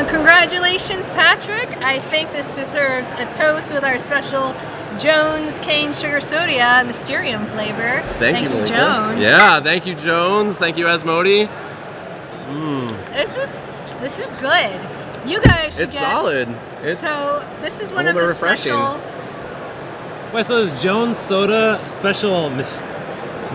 Congratulations, Patrick. I think this deserves a toast with our special Jones Cane Sugar Soda Mysterium flavor. Thank you, Malika. Jones. Yeah, thank you, Jones. Thank you, Asmodee. This is good. You guys should It's solid. So this is one of the refreshing. special. Wait, so it's Jones Soda Special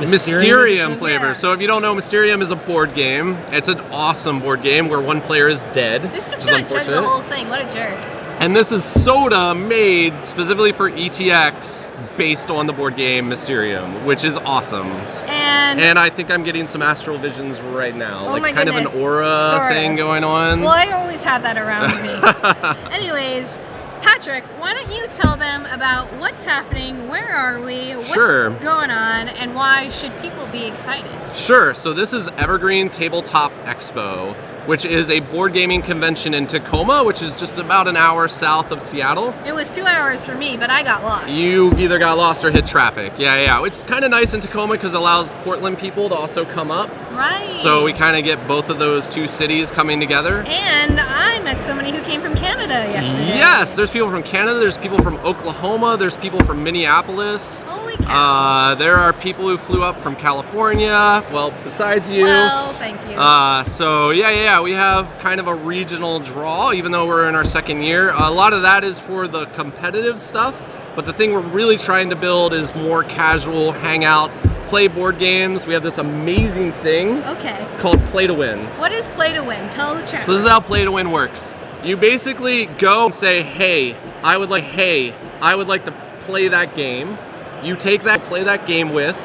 Mysterium flavor. Yeah. So if you don't know, Mysterium is a board game. It's an awesome board game where one player is dead. This just which is gonna chug the unfortunate. whole thing. What a jerk. And this is soda made specifically for ETX based on the board game Mysterium, which is awesome. And I think I'm getting some astral visions right now. Oh like my kind goodness. of an aura Sort thing of. going on. Well, I always have that around me. Anyways, Patrick, why don't you tell them about what's happening, where are we, what's going on, and why should people be excited? Sure, so this is Evergreen Tabletop Expo, which is a board gaming convention in Tacoma, which is just about an hour south of Seattle. It was 2 hours for me, but I got lost. You either got lost or hit traffic. Yeah. It's kind of nice in Tacoma because it allows Portland people to also come up. Right. So we kind of get both of those two cities coming together. And I met somebody who came from Canada yesterday. Yes, there's people from Canada, there's people from Oklahoma, there's people from Minneapolis. Holy cow. There are people who flew up from California, well, besides you. Well, thank you. So yeah, we have kind of a regional draw, even though we're in our second year. A lot of that is for the competitive stuff, but the thing we're really trying to build is more casual, hangout, play board games. We have this amazing thing called Play to Win. What is Play to Win? Tell the chat. So this is how Play to Win works. You basically go and say, hey, I would like to play that game. You take that, play that game with,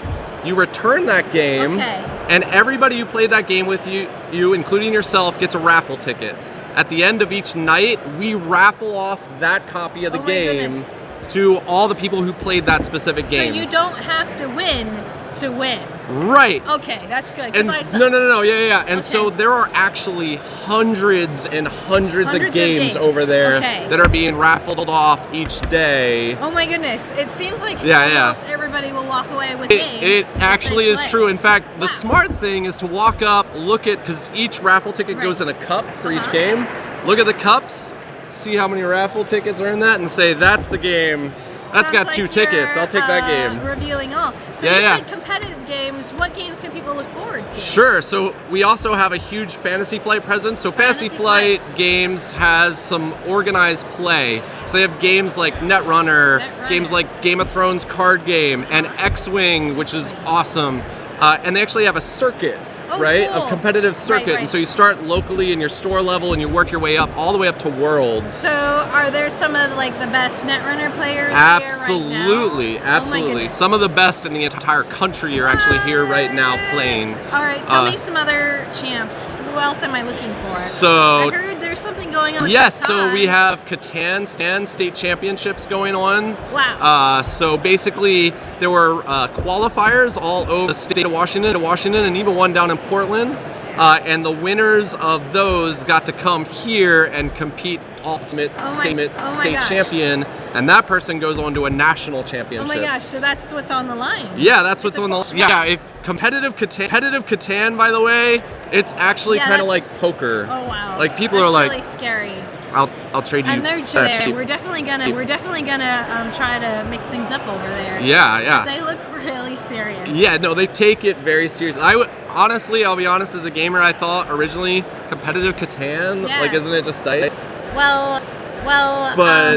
you return that game, and everybody who played that game with you, including yourself, gets a raffle ticket. At the end of each night, we raffle off that copy of the game to all the people who played that specific game. So you don't have to win to win. Right. Okay, that's good. And no, yeah. And so there are actually hundreds and hundreds of games over there that are being raffled off each day. Oh my goodness. It seems like almost everybody will walk away with games. It actually is true. In fact, the smart thing is to walk up, look at, because each raffle ticket goes in a cup for each game. Look at the cups, see how many raffle tickets are in that, and say, that's the game. That's got two tickets. I'll take that game. Revealing all. So you said competitive games. What games can people look forward to? Sure. So we also have a huge Fantasy Flight presence. So Fantasy Flight Games has some organized play. So they have games like Netrunner, games like Game of Thrones card game, and X-Wing, which is awesome. And they actually have a circuit. A competitive circuit. And so you start locally in your store level and you work your way up all the way up to Worlds. So are there some of the best Netrunner players Absolutely, here right now? absolutely. Some of the best in the entire country are actually here right now playing. All right, tell me some other champs. Who else am I looking for? So I heard there's something going on with Yes, Catan. so we have Catan state championships going on. Wow. So basically there were qualifiers all over the state of Washington, and even one down in Portland. And the winners of those got to come here and compete ultimate state champion, and that person goes on to a national championship. Oh my gosh, so that's what's on the line. Yeah, that's what's on the line. Yeah, if competitive Catan, by the way, it's actually kind of like poker. Oh wow. Like people that's are like, really scary. I'll trade you. And they're there. We're definitely gonna try to mix things up over there. Yeah. They look really serious. Yeah, no, they take it very seriously. I'll be honest, as a gamer, I thought originally competitive Catan, isn't it just dice? Well,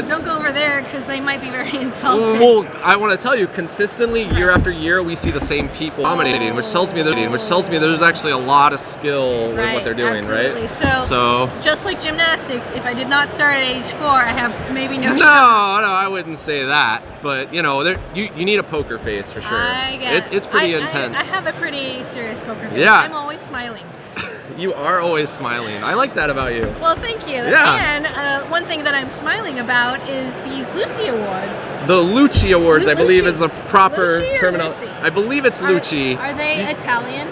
don't go over there because they might be very insulting. Well, I want to tell you, consistently, year after year, we see the same people dominating, which tells me there's actually a lot of skill in what they're doing, absolutely. right? So, just like gymnastics, if I did not start at age 4, I have maybe no shot. No, I wouldn't say that. But, you need a poker face for sure. I get it. It's pretty intense. I have a pretty serious poker face. Yeah. I'm always smiling. You are always smiling. I like that about you. Well, thank you. Yeah. And one thing that I'm smiling about is these Lucy Awards. The Lucci Awards, I believe, is the proper terminology. I believe it's Lucci. Are they Italian?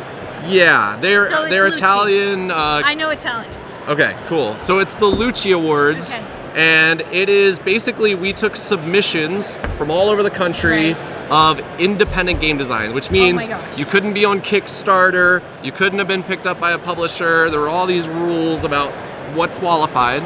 Yeah, they're Lucci. Italian. I know Italian. Okay, cool. So it's the Lucci Awards. Okay. And it is basically, we took submissions from all over the country of independent game design, which means you couldn't be on Kickstarter, you couldn't have been picked up by a publisher. There were all these rules about what qualified,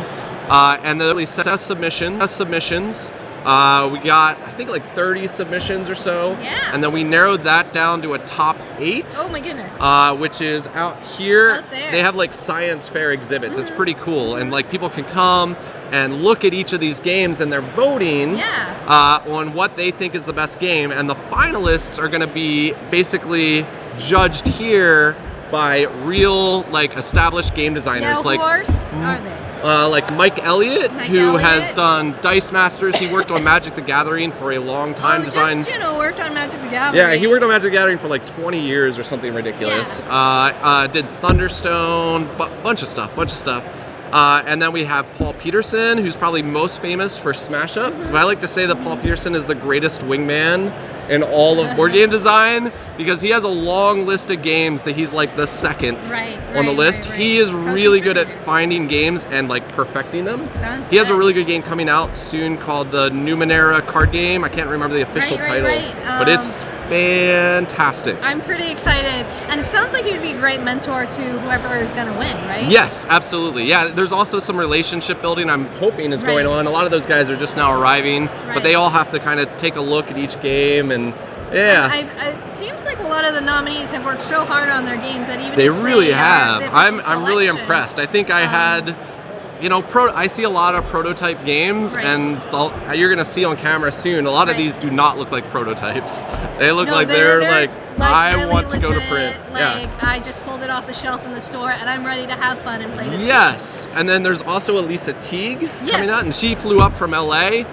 and then we set submissions. We got, I think, like 30 submissions or so. Yeah. And then we narrowed that down to a top 8. Oh my goodness. Which is out here. Out there. They have like science fair exhibits. It's pretty cool. And like people can come and look at each of these games, and they're voting on what they think is the best game. And the finalists are going to be basically judged here by real, like, established game designers. Yeah, like, who are they? Like Mike Elliott, who has done Dice Masters. He worked on Magic the Gathering for a long time. Worked on Magic the Gathering. Yeah, he worked on Magic the Gathering for like 20 years or something ridiculous. Did Thunderstone, bunch of stuff. And then we have Paul Peterson, who's probably most famous for Smash Up. But I like to say that Paul Peterson is the greatest wingman in all of board game design, because he has a long list of games that he's like the second on the list. He is really good at finding games and like perfecting them. He has a really good game coming out soon called the Numenera card game. I can't remember the official title, but it's fantastic. I'm pretty excited, and it sounds like you'd be a great mentor to whoever is going to win, right? Yes, absolutely. Yeah, there's also some relationship building I'm hoping is going on. A lot of those guys are just now arriving, but they all have to kind of take a look at each game, and it seems like a lot of the nominees have worked so hard on their games that even they really have. I'm really impressed. I think I had. I see a lot of prototype games, and you're going to see on camera soon, a lot of these do not look like prototypes. They look like they're like I really want to go to print. I just pulled it off the shelf in the store, and I'm ready to have fun and play this game. And then there's also Elisa Teague coming out, and she flew up from LA.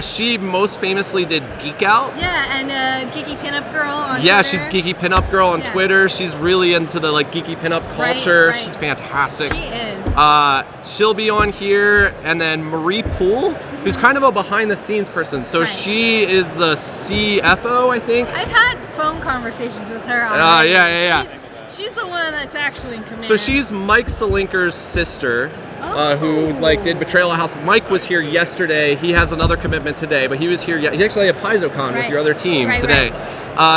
She most famously did Geek Out. Yeah, and Geeky Pinup Girl on Twitter. Yeah, she's Geeky Pinup Girl on Twitter. She's really into the like geeky pinup culture. She's fantastic. She is. She'll be on here, and then Marie Poole, who's kind of a behind-the-scenes person. So she is the CFO, I think. I've had phone conversations with her. She's the one that's actually in command. So she's Mike Selinker's sister, who like did Betrayal at House. Mike was here yesterday. He has another commitment today, but he was here. He actually had PaizoCon with your other team today.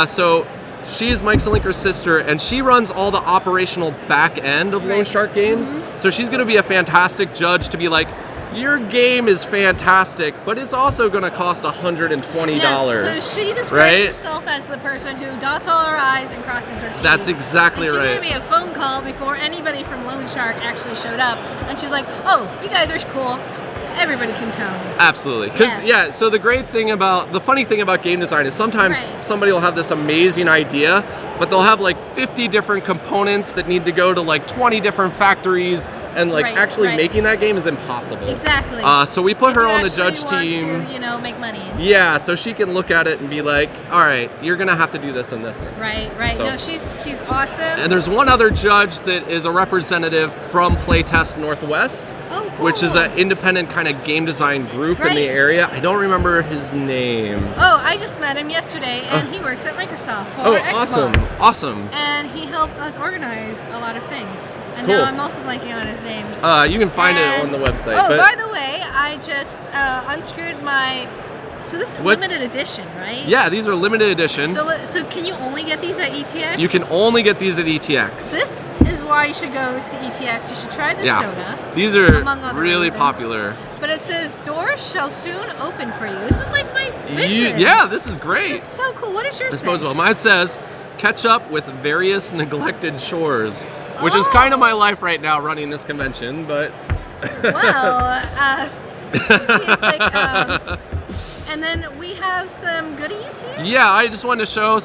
So she's Mike Selinker's sister, and she runs all the operational back end of Lone Shark Games. So she's going to be a fantastic judge to be like, your game is fantastic, but it's also going to cost $120. Yes, so she describes herself as the person who dots all her I's and crosses her T's. That's exactly and she right. She gave me a phone call before anybody from Lone Shark actually showed up, and she's like, "Oh, you guys are cool. Everybody can come." Absolutely. Because, so the funny thing about game design is sometimes somebody will have this amazing idea, but they'll have like 50 different components that need to go to like 20 different factories, and like actually making that game is impossible. Exactly. So we put her on the judge team. To, make money. Yeah, so she can look at it and be like, all right, you're going to have to do this and this and this. Right. So, no, she's awesome. And there's one other judge that is a representative from Playtest Northwest, which is an independent kind of game design group in the area. I don't remember his name. Oh, I just met him yesterday, and he works at Microsoft for Xbox. Awesome. And he helped us organize a lot of things. And now I'm also blanking on his name. You can find it on the website. By the way, I just unscrewed my... So this is limited edition, right? Yeah, these are limited edition. So can you only get these at ETX? You can only get these at ETX. This is why you should go to ETX. You should try this soda. These are really popular. But it says, doors shall soon open for you. This is like my vision. This is great. This is so cool. What is yours Disposable. Mine says, catch up with various neglected chores, which is kind of my life right now running this convention, but... seems like... and then we have some goodies here? Yeah, I just wanted to show,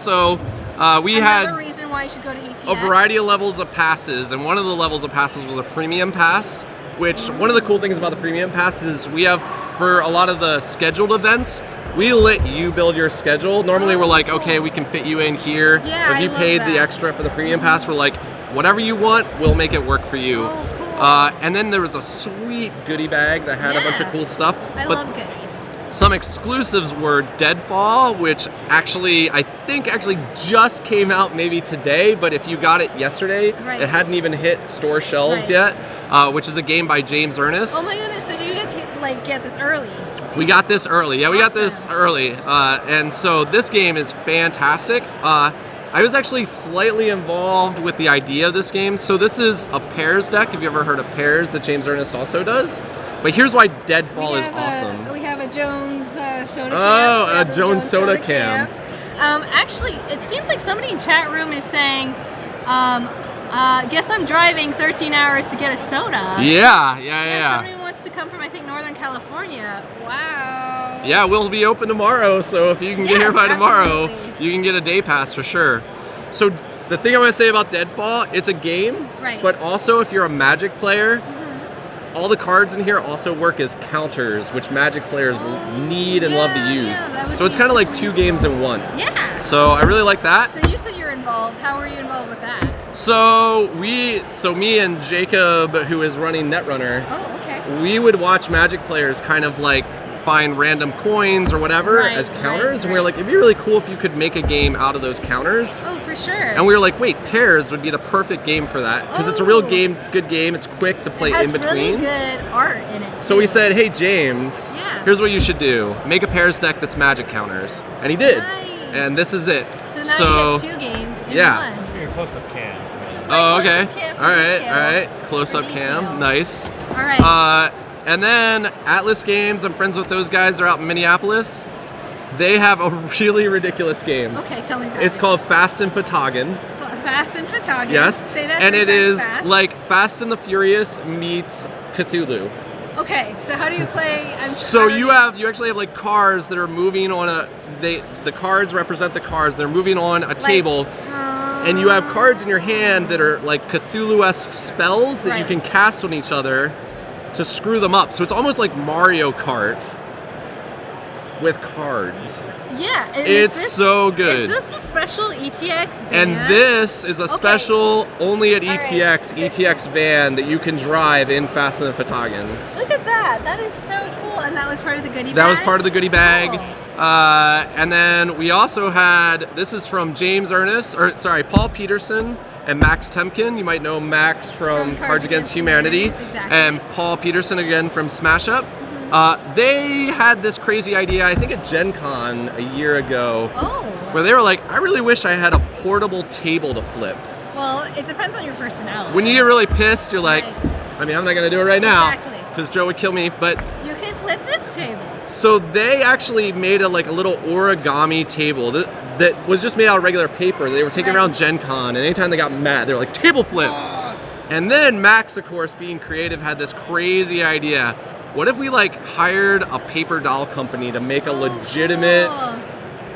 we had another reason why you should go to ETX. A variety of levels of passes, and one of the levels of passes was a premium pass, which one of the cool things about the premium pass is we have, for a lot of the scheduled events, we let you build your schedule. Normally we're like, okay, we can fit you in here. Yeah, if you paid the extra for the premium pass, we're like, whatever you want, we'll make it work for you. Oh, cool. And then there was a sweet goodie bag that had a bunch of cool stuff. I love goodies. Some exclusives were Deadfall, which I think just came out maybe today, but if you got it yesterday, it hadn't even hit store shelves yet, which is a game by James Ernest. Oh my goodness, so you get to get this early. We got this early. Yeah, we got this early. And so this game is fantastic. I was actually slightly involved with the idea of this game. So this is a pairs deck. Have you ever heard of pairs that James Ernest also does? But here's why Deadfall is awesome. We have a Jones soda can. Oh, a Jones soda can. Actually, it seems like somebody in chat room is saying, guess I'm driving 13 hours to get a soda. Yeah. Somebody wants to come from, I think, Northern California. Wow. Yeah, we'll be open tomorrow, so if you can get here by tomorrow, you can get a day pass for sure. So the thing I want to say about Deadfall, it's a game, but also if you're a Magic player, all the cards in here also work as counters, which Magic players need and love to use. So it's kind of like two games in one. Yeah. So I really like that. So you said you're involved. How are you involved with that? So me and Jacob, who is running Netrunner, we would watch Magic players kind of like find random coins or whatever as counters, and we were like, it'd be really cool if you could make a game out of those counters. Oh, for sure. And we were like, wait, pairs would be the perfect game for that, because it's a real good game. It's quick to play in between. It has really good art in it, too. So we said, hey, James, here's what you should do. Make a pairs deck that's Magic counters. And he did. Nice. And this is it. So now you get 2 games in one. This is your close-up cam. This is my close-up cam. All right. Close-up cam. Nice. All right. And then Atlas Games, I'm friends with those guys. They're out in Minneapolis. They have a really ridiculous game. Okay, tell me about it. It's called Fast and Fatagan. Fast and Fatagan. Yes. Say that. And it is fast. like Fast and the Furious meets Cthulhu. Okay, so how do you play? You actually have like cars that are moving on the cards represent the cars. They're moving on a table. And you have cards in your hand that are like Cthulhu-esque spells that you can cast on each other to screw them up. So it's almost like Mario Kart with cards. Yeah. It's so good. Is this a special ETX van? And this is a special only at ETX, ETX van that you can drive in Fast and Fatagan. Look at that. That is so cool. And that was part of the goodie bag? That was part of the goodie bag. Cool. And then we also had, this is from Paul Peterson and Max Temkin. You might know Max from Cards Against Humanity. Exactly. And Paul Peterson again from Smash Up. They had this crazy idea, I think at Gen Con a year ago, where they were like, I really wish I had a portable table to flip. Well, it depends on your personality. When you get really pissed, you're like, I mean, I'm not going to do it right now, because Joe would kill me, but... You can flip this table. So they actually made a little origami table that was just made out of regular paper. They were taking around Gen Con, and anytime they got mad, they were like, table flip! And then Max, of course, being creative, had this crazy idea. What if we hired a paper doll company to make a legitimate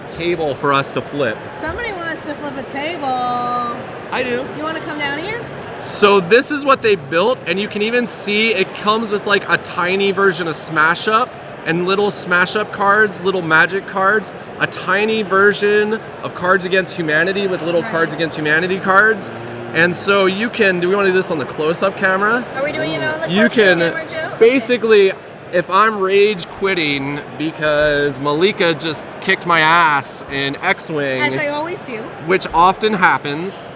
table for us to flip? Somebody wants to flip a table. I do. You want to come down here? So this is what they built, and you can even see it comes with a tiny version of Smash Up and little Smash Up cards, little Magic cards, a tiny version of Cards Against Humanity with little Cards Against Humanity cards. And so you can, do we want to do this on the close-up camera? Are we doing it on the close-up camera, Joe? Basically, if I'm rage quitting because Malika just kicked my ass in X-Wing, as I always do, which often happens,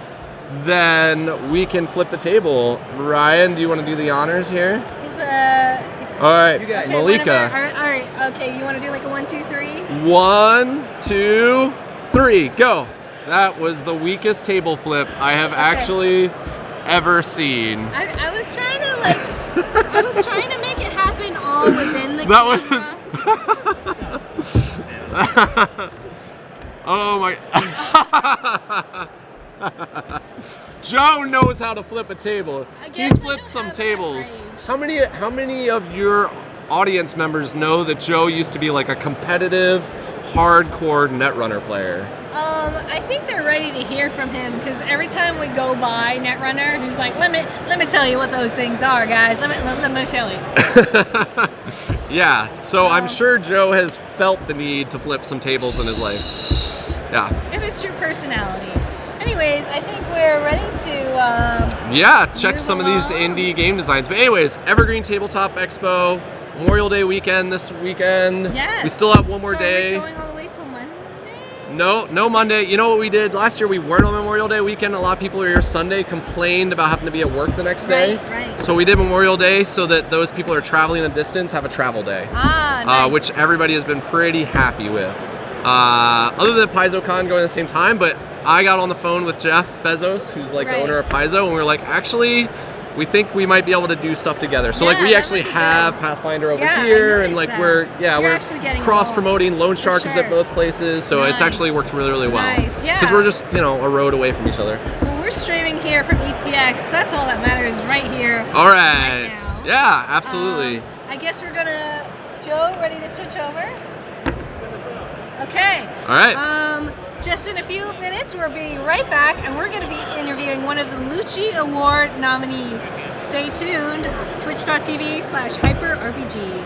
then we can flip the table. Ryan, do you want to do the honors here? All right, okay, Malika. All right, okay, you want to do a 1, 2, 3? 1, 2, 3, go. That was the weakest table flip I have actually ever seen. I was trying to I was trying to make it happen all within the camera. Oh my. Joe knows how to flip a table. He's flipped some tables. How many of your audience members know that Joe used to be a competitive, hardcore Netrunner player? I think they're ready to hear from him because every time we go by Netrunner, he's like, let me tell you what those things are, guys. Let me tell you. Yeah, so I'm sure Joe has felt the need to flip some tables in his life. Yeah. If it's your personality. Anyways, I think we're ready to check some of these indie game designs. But anyways, Evergreen Tabletop Expo, Memorial Day weekend this weekend. Yes. We still have one more day. Are we going all the way till Monday? No Monday. You know what we did last year? We weren't on Memorial Day weekend. A lot of people who were here Sunday complained about having to be at work the next day. Right. So we did Memorial Day so that those people who are traveling a distance have a travel day. Nice. Which everybody has been pretty happy with. Other than PaizoCon going at the same time, but I got on the phone with Jeff Bezos, who's like the owner of Paizo, and we were like, actually, we think we might be able to do stuff together. So like we actually have Pathfinder over here, and like we're cross-promoting. Loan Shark is at both places, so it's actually worked really, really well. Nice, yeah. Because we're just, a road away from each other. Well, we're streaming here from ETX. That's all that matters right here. All right. Right now. Yeah, absolutely. I guess we're gonna, Joe, ready to switch over? Okay. All right. Just in a few minutes, we'll be right back, and we're going to be interviewing one of the Lucci Award nominees. Stay tuned. Twitch.tv/hyperrpg.